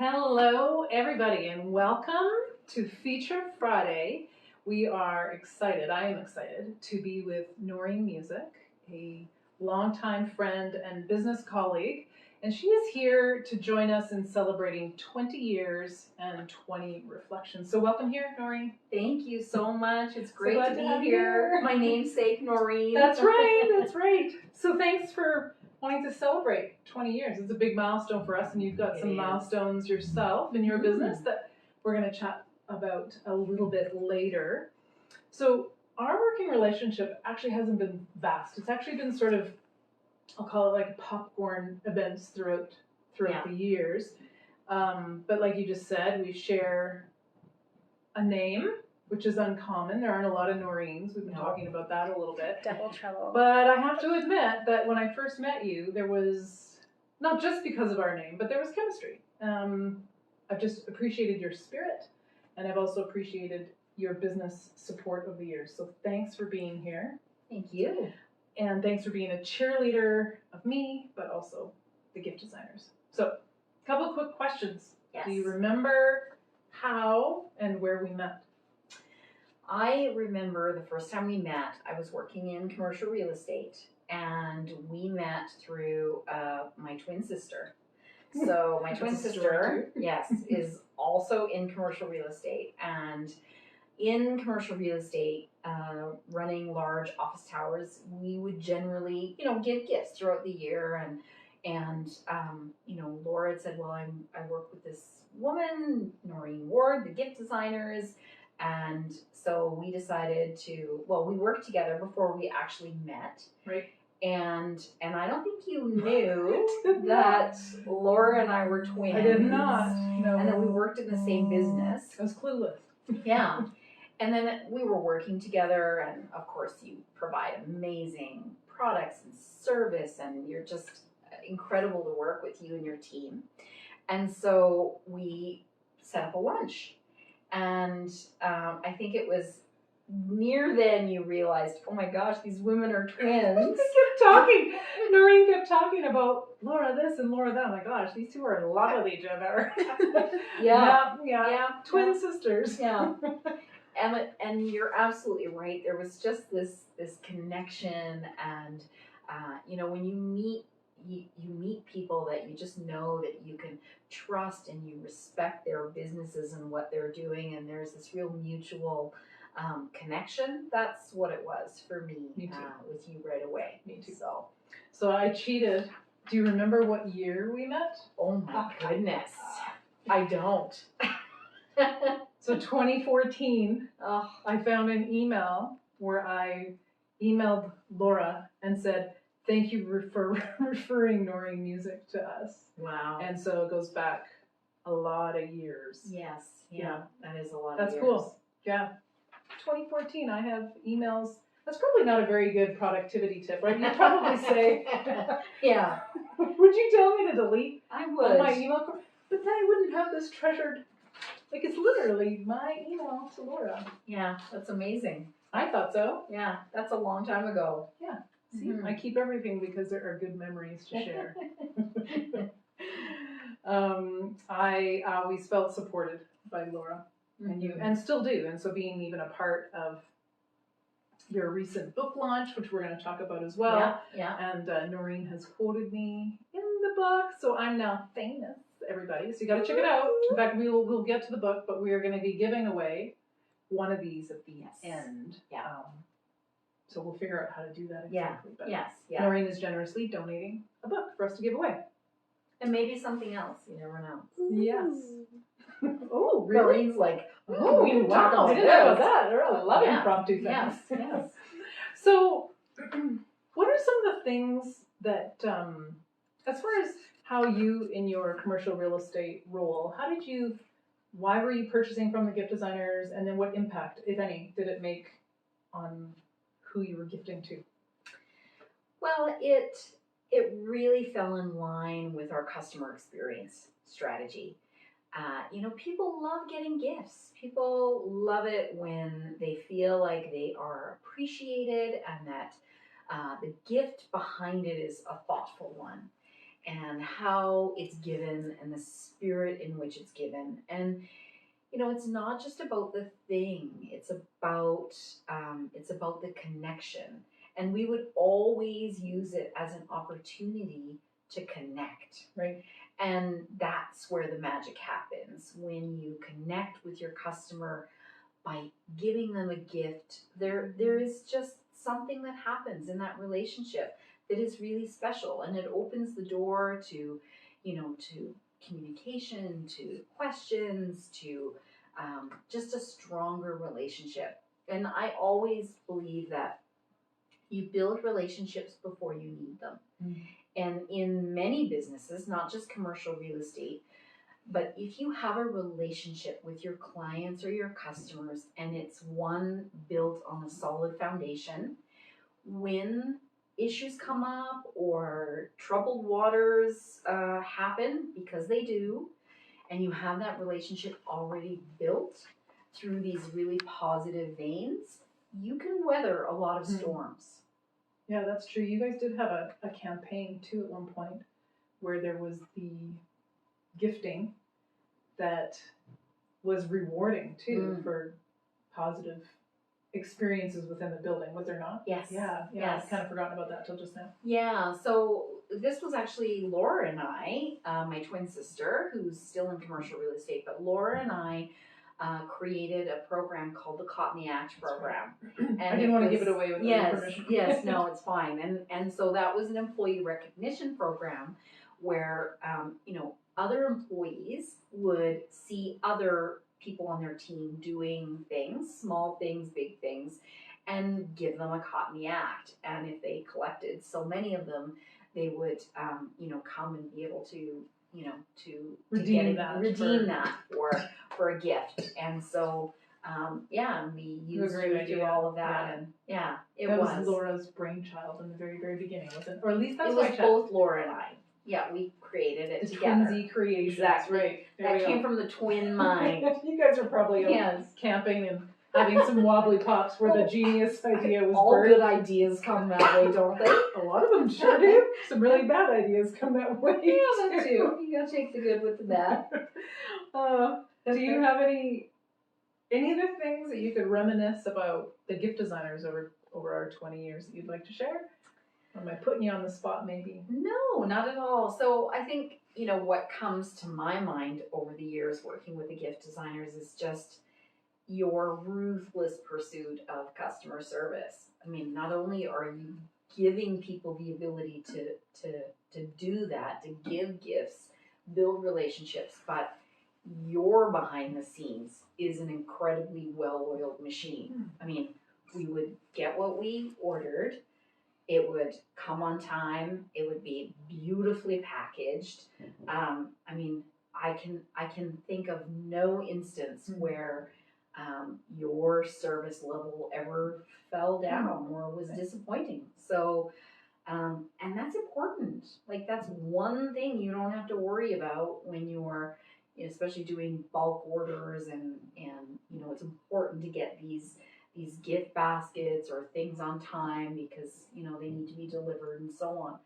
Hello, everybody, and welcome to Feature Friday. We are excited, I am excited, to be with Noreen Music, a longtime friend and business colleague, and she is here to join us in celebrating 20 years and 20 reflections. So welcome here, Noreen. Thank you so much. It's great glad to to be have you here. here. My namesake, Noreen. That's right, that's right. So thanks for wanting to celebrate 20 years. It's a big milestone for us, and you've got some milestones yourself in your business that we're going to chat about a little bit later. So our working relationship actually hasn't been vast. It's actually been sort of, I'll call it like popcorn events throughout the years. But like you just said, we share a name, which is uncommon. There aren't a lot of Noreens. We've been talking about that a little bit. Double trouble. But I have to admit that when I first met you, there was, not just because of our name, but there was chemistry. I've just appreciated your spirit, and I've also appreciated your business support over the years. So thanks for being here. Thank you. And thanks for being a cheerleader of me, but also the gift designers. So a couple of quick questions. Yes. Do you remember how and where we met? I remember the first time we met, I was working in commercial real estate, and we met through my twin sister. So my twin sister, yes, is also in commercial real estate, and in commercial real estate, running large office towers, we would generally, give gifts throughout the year, and Laura had said, well, I work with this woman, Noreen Ward, the gift designers. And so we decided we worked together before we actually met. Right. And I don't think you knew that Laura and I were twins. I did not. No. And that we worked in the same business. I was clueless. Yeah. And then we were working together, and of course you provide amazing products and service, and you're just incredible to work with, you and your team. And so we set up a lunch. And I think it was near then you realized, oh my gosh, these women are twins. Noreen kept talking about Laura this and Laura that. Oh my gosh, these two are in love with each other. Yeah. Twin sisters. Yeah. And you're absolutely right. There was just this connection, and when you meet people that you just know that you can trust, and you respect their businesses and what they're doing, and there's this real mutual connection. That's what it was for me with you right away. Me too. So I cheated. Do you remember what year we met? Oh my goodness. I don't. So 2014, oh. I found an email where I emailed Laura and said, thank you for referring Noreen Music to us. Wow. And so it goes back a lot of years. Yes. Yeah. That is a lot That's of years. Cool. Yeah. 2014, I have emails. That's probably not a very good productivity tip, right? You'd probably say, yeah. Would you tell me to delete all my email? But then I wouldn't have this treasured. Like, it's literally my email to Laura. Yeah, that's amazing. I thought so. Yeah, that's a long time ago. Yeah. See, I keep everything because there are good memories to share. I always felt supported by Laura and you, and still do. And so being even a part of your recent book launch, which we're going to talk about as well. Yeah. And Noreen has quoted me in the book, so I'm now famous, everybody. So you got to check it out. In fact, we'll get to the book, but we are going to be giving away one of these at the end. Yeah. So we'll figure out how to do that exactly. But yeah. Noreen is generously donating a book for us to give away. And maybe something else. You never know. Yes. Oh, really? Noreen's like, oh, we didn't talk about that. I love impromptu things. Yes. So, what are some of the things that, as far as how you, in your commercial real estate role, why were you purchasing from the gift designers, and then what impact, if any, did it make on who you were gifting to? Well, it really fell in line with our customer experience strategy. People love getting gifts. People love it when they feel like they are appreciated, and that the gift behind it is a thoughtful one. and how it's given and the spirit in which it's given. And it's not just about the thing, it's about the connection. And we would always use it as an opportunity to connect. Right. And that's where the magic happens. When you connect with your customer by giving them a gift, there is just something that happens in that relationship that is really special, and it opens the door to communication, to questions, to just a stronger relationship. And I always believe that you build relationships before you need them. And in many businesses, not just commercial real estate, but if you have a relationship with your clients or your customers, and it's one built on a solid foundation, when issues come up or troubled waters happen, because they do, and you have that relationship already built through these really positive veins, you can weather a lot of storms. Yeah, that's true. You guys did have a campaign too at one point where there was the gifting that was rewarding too for positive experiences within the building, was there not? Yes. Yeah. Yes. I've kind of forgotten about that till just now. Yeah, so this was actually Laura and I, my twin sister, who's still in commercial real estate, but Laura and I created a program called the Caught in the Act program. Right. And I didn't want to give it away without yes, permission. Yes, no, it's fine. And so that was an employee recognition program where, other employees would see other people on their team doing things, small things, big things, and give them a Caught in the Act. And if they collected so many of them, they would, come and be able to, to redeem that for a gift. And so, we used through all of that, and it was Laura's brainchild in the very, very beginning, wasn't it? Or at least that's it was both Laura and I. Yeah, we created it together. Twinsy creations. Exactly. Right. That came from the twin mind. You guys are probably camping and having some wobbly pops where the genius idea was all birthed. Good ideas come that way, don't they? A lot of them sure do. Some really bad ideas come that way. Yeah, that too. You gotta take the good with the bad. Do you have any other things that you could reminisce about the gift designers over our 20 years that you'd like to share? Or am I putting you on the spot maybe? No, not at all. So I think, what comes to my mind over the years working with the gift designers is just your ruthless pursuit of customer service. I mean, not only are you giving people the ability to do that, to give gifts, build relationships, but your behind the scenes is an incredibly well-oiled machine. I mean, we would get what we ordered. It would come on time. It would be beautifully packaged. I can think of no instance where your service level ever fell down or was disappointing. So, and that's important. Like, that's one thing you don't have to worry about when you're, especially doing bulk orders, and it's important to get these gift baskets or things on time because they need to be delivered and so on.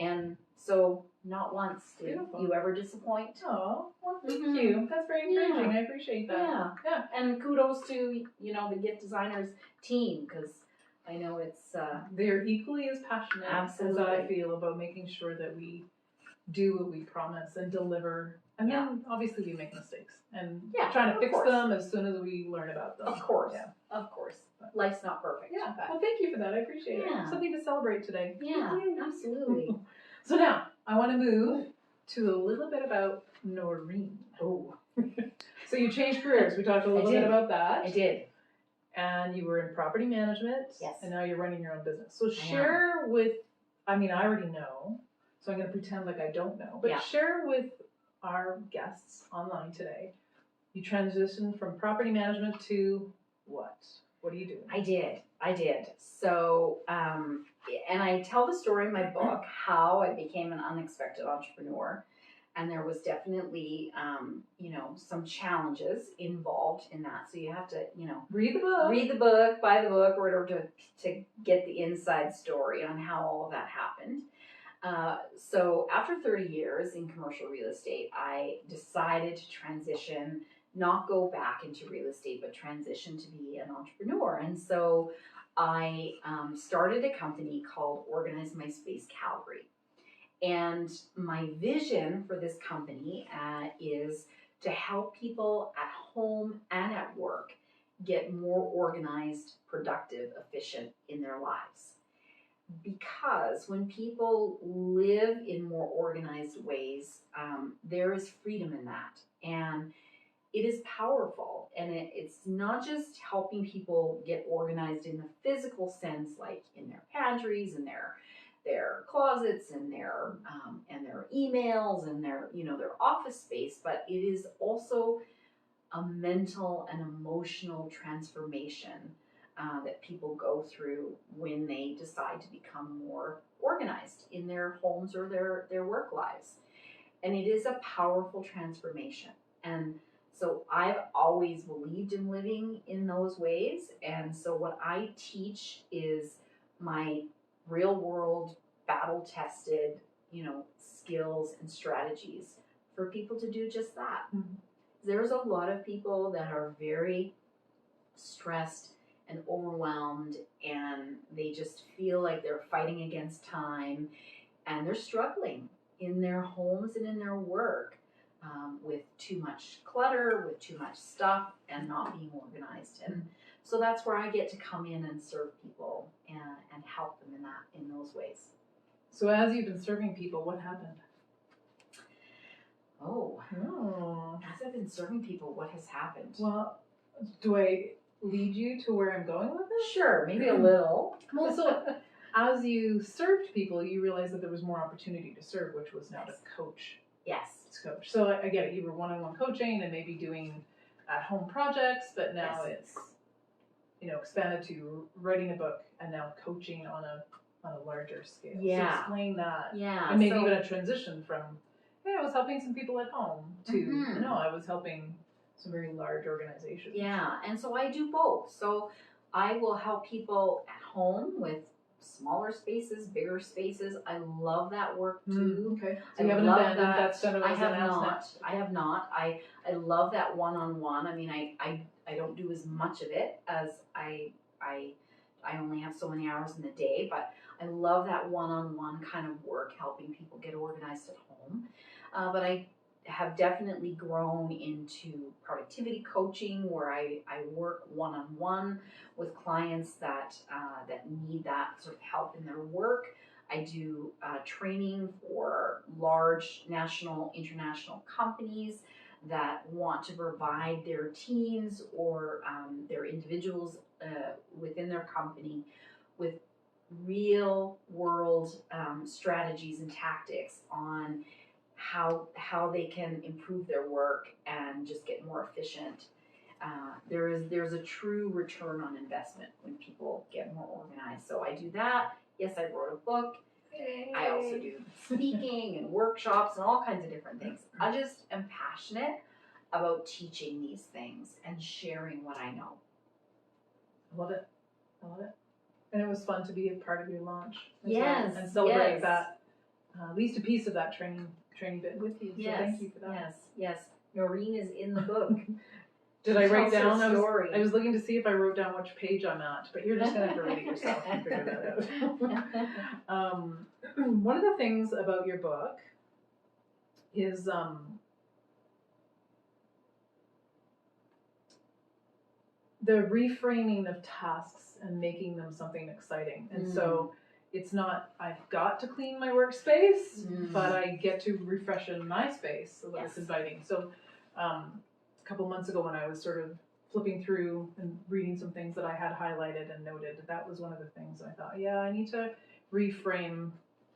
And so not once did you ever disappoint. Oh, well, thank you. That's very encouraging. I appreciate that. Yeah. And kudos to the gift designers team, because I know it's they're equally as passionate absolutely. as I feel about making sure that we do what we promise and deliver. And then obviously we make mistakes and trying to fix them as soon as we learn about them. Of course. Yeah. Of course. Life's not perfect. Yeah. Well, thank you for that. I appreciate it. Something to celebrate today. Yeah, absolutely. So now I want to move to a little bit about Noreen. Oh. So you changed careers. We talked a little bit about that. I did. And you were in property management. Yes. And now you're running your own business. So share I already know, so I'm going to pretend like I don't know, but share with our guests online today. You transitioned from property management to what? What are you doing? I did. So, and I tell the story in my book, how I became an unexpected entrepreneur. And there was definitely, some challenges involved in that. So you have to, read the book, buy the book, or whatever to get the inside story on how all of that happened. So after 30 years in commercial real estate, I decided to transition, not go back into real estate, but transition to be an entrepreneur. And so I started a company called Organize My Space Calgary. And my vision for this company is to help people at home and at work get more organized, productive, efficient in their lives. Because when people live in more organized ways, there is freedom in that. And it is powerful. And it's not just helping people get organized in the physical sense, like in their pantries and their closets and their emails and their office space, but it is also a mental and emotional transformation that people go through when they decide to become more organized in their homes or their work lives. And it is a powerful transformation. And so I've always believed in living in those ways. And so what I teach is my real world, battle tested, skills and strategies for people to do just that. Mm-hmm. There's a lot of people that are very stressed and overwhelmed, and they just feel like they're fighting against time, and they're struggling in their homes and in their work with too much clutter, with too much stuff, and not being organized. And so that's where I get to come in and serve people and help them in those ways. So as you've been serving people, what happened? Oh. As I've been serving people, what has happened? Well, do I lead you to where I'm going with this? Sure, maybe a little. Well, so as you served people, you realized that there was more opportunity to serve, which was now to coach. Yes. To coach. So I get it. You were one-on-one coaching and maybe doing at-home projects, but now it's expanded to writing a book and now coaching on a larger scale. Yeah. So explain that. Yeah. And maybe even a transition from, hey, I was helping some people at home to, mm-hmm. no, I was helping some very large organizations. Yeah, and so I do both. So I will help people at home with smaller spaces, bigger spaces. I love that work too. Okay. So you haven't abandoned that center? I have not. I love that one-on-one. I mean, I don't do as much of it as I only have so many hours in the day, but I love that one-on-one kind of work, helping people get organized at home. But I have definitely grown into productivity coaching, where I work one-on-one with clients that need that sort of help in their work. I do training for large national, international companies that want to provide their teams or their individuals within their company with real world strategies and tactics on how they can improve their work and just get more efficient. There's a true return on investment when people get more organized. So I do that. Yes, I wrote a book. Hey. I also do speaking and workshops and all kinds of different things. I just am passionate about teaching these things and sharing what I know. I love it. And it was fun to be a part of your launch. Yes. And celebrate that, at least a piece of that training bit with you. So thank you for that. Yes. Noreen is in the book. Did I write down? I was looking to see if I wrote down which page I'm at, but you're just going to have to read it yourself and figure that out. One of the things about your book is the reframing of tasks and making them something exciting. And so it's not, I've got to clean my workspace, but I get to refresh in my space so that it's inviting. So a couple months ago when I was sort of flipping through and reading some things that I had highlighted and noted, that was one of the things I thought, I need to reframe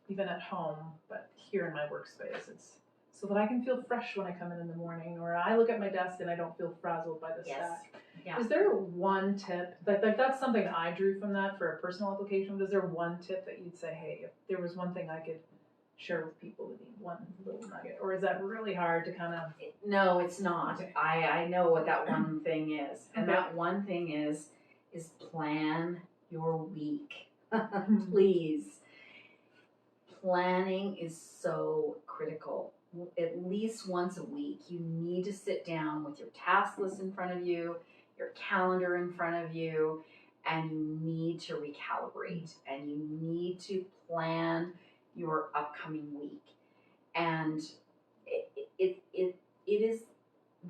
even at home, but here in my workspace. It's so that I can feel fresh when I come in the morning, or I look at my desk and I don't feel frazzled by the stack. Yeah. Is there one tip, like that's something I drew from that for a personal application, but is there one tip that you'd say, hey, if there was one thing I could share with people, would be one little nugget? Or is that really hard to kind of... No, it's not. Okay. I know what that one thing is. And that one thing is plan your week. Please planning is so critical. At least once a week, you need to sit down with your task list in front of you, your calendar in front of you, and you need to recalibrate and you need to plan your upcoming week. And it is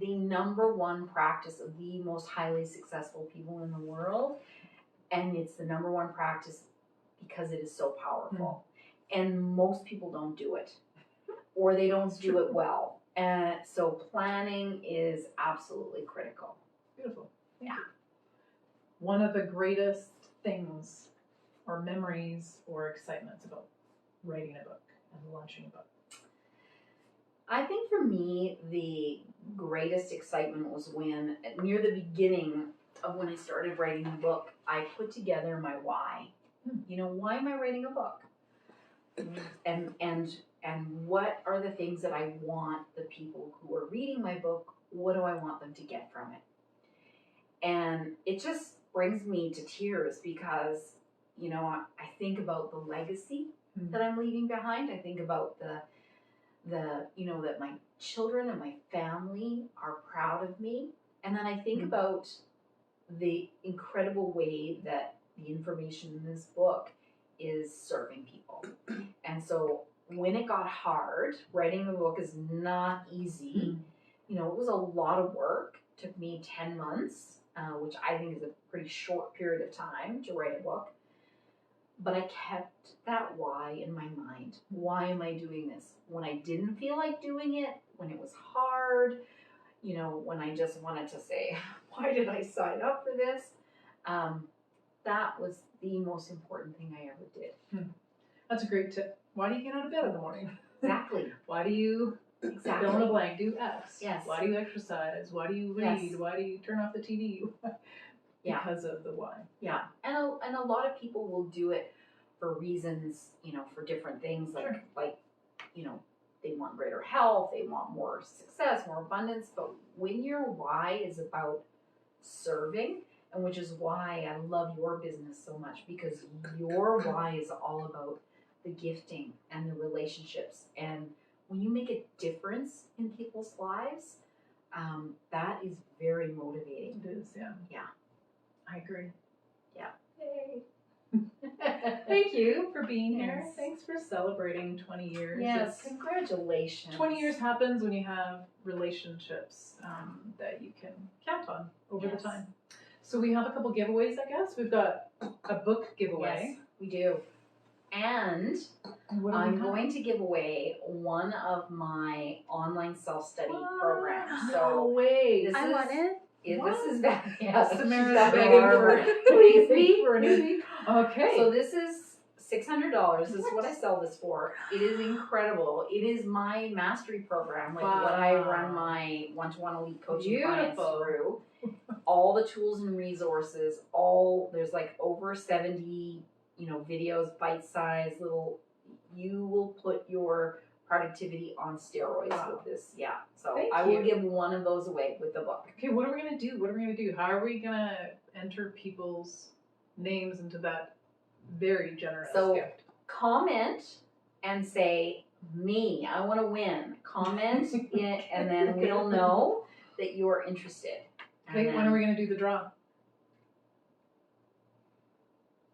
the number one practice of the most highly successful people in the world. And it's the number one practice because it is so powerful. And most people don't do it, or they don't do it well. And so planning is absolutely critical. Beautiful. Thank you. One of the greatest things or memories or excitements about writing a book and launching a book? I think for me, the greatest excitement was when, near the beginning of when I started writing the book, I put together my why. You know, why am I writing a book? And what are the things that I want the people who are reading my book, what do I want them to get from it? And it just brings me to tears because, you know, I think about the legacy that I'm leaving behind. I think about the you know, that my children and my family are proud of me. And then I think about the incredible way that the information in this book is serving people. And so when it got hard, writing a book is not easy. You know, it was a lot of work. It took me 10 months, which I think is a pretty short period of time to write a book. But I kept that why in my mind. Why am I doing this? When I didn't feel like doing it, when it was hard, you know, when I just wanted to say, why did I sign up for this? That was the most important thing I ever did. That's a great tip. Why do you get out of bed in the morning? Exactly. Why do you fill in the blank, do X? Yes. Why do you exercise? Why do you read? Yes. Why do you turn off the TV? Because of the why. Yeah. And a lot of people will do it for reasons, you know, for different things like, you know, they want greater health, they want more success, more abundance. But when your why is about serving, and which is why I love your business so much, because your why is all about the gifting and the relationships. And when you make a difference in people's lives, that is very motivating. It is, yeah. Yeah. I agree. Yeah. Yay. Thank you for being here. Yes. Thanks for celebrating 20 years. Yes, congratulations. 20 years happens when you have relationships that you can count on over the time. So we have a couple giveaways, I guess. We've got a book giveaway. Yes, we do. And I'm going to give away one of my online self-study programs. No way. I want it. This is bad. Yes, Samara's she's begging for please me. for a newbie. Okay. So this is $600. This is what I sell this for. It is incredible. It is my mastery program, like what I run my one-to-one elite coaching clients through. All the tools and resources. There's like over 70, you know, videos, bite-sized little. You will put your productivity on steroids with this. Yeah. So I will give one of those away with the book. Okay, what are we gonna do? What are we gonna do? How are we gonna enter people's names into that very generous gift? Comment and say, me, I want to win. Comment it, and then we'll know that you're interested. Okay, when are we gonna do the draw?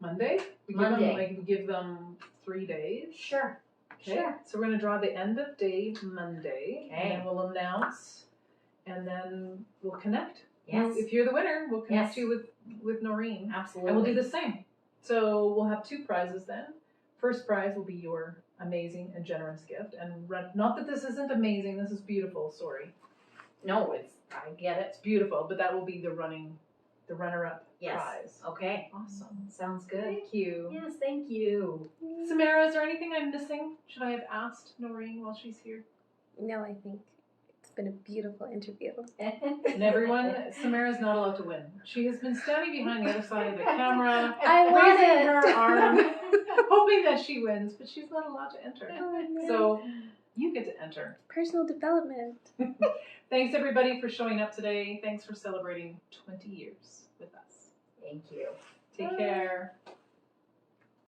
Monday? Monday. We give them 3 days. Sure. Okay. Sure. So we're gonna draw the end of day Monday, Okay. and then we'll announce, and then we'll connect. Yes. If you're the winner, we'll connect Yes. you with Noreen. Absolutely. And we'll do the same. So we'll have 2 prizes then. First prize will be your amazing and generous gift. And not that this isn't amazing, this is beautiful, sorry. No, I get it. It's beautiful, but that will be the runner-up prize. Okay. Awesome. Sounds good. Thank you. Yes, thank you. Samara, is there anything I'm missing? Should I have asked Noreen while she's here? No, I think it's been a beautiful interview. And everyone, Samara's not allowed to win. She has been standing behind the other side of the camera, I want raising it. her arm, hoping that she wins, but she's not allowed to enter. Oh, no. So you get to enter. Personal development. Thanks everybody for showing up today. Thanks for celebrating 20 years with us. Thank you. Take care.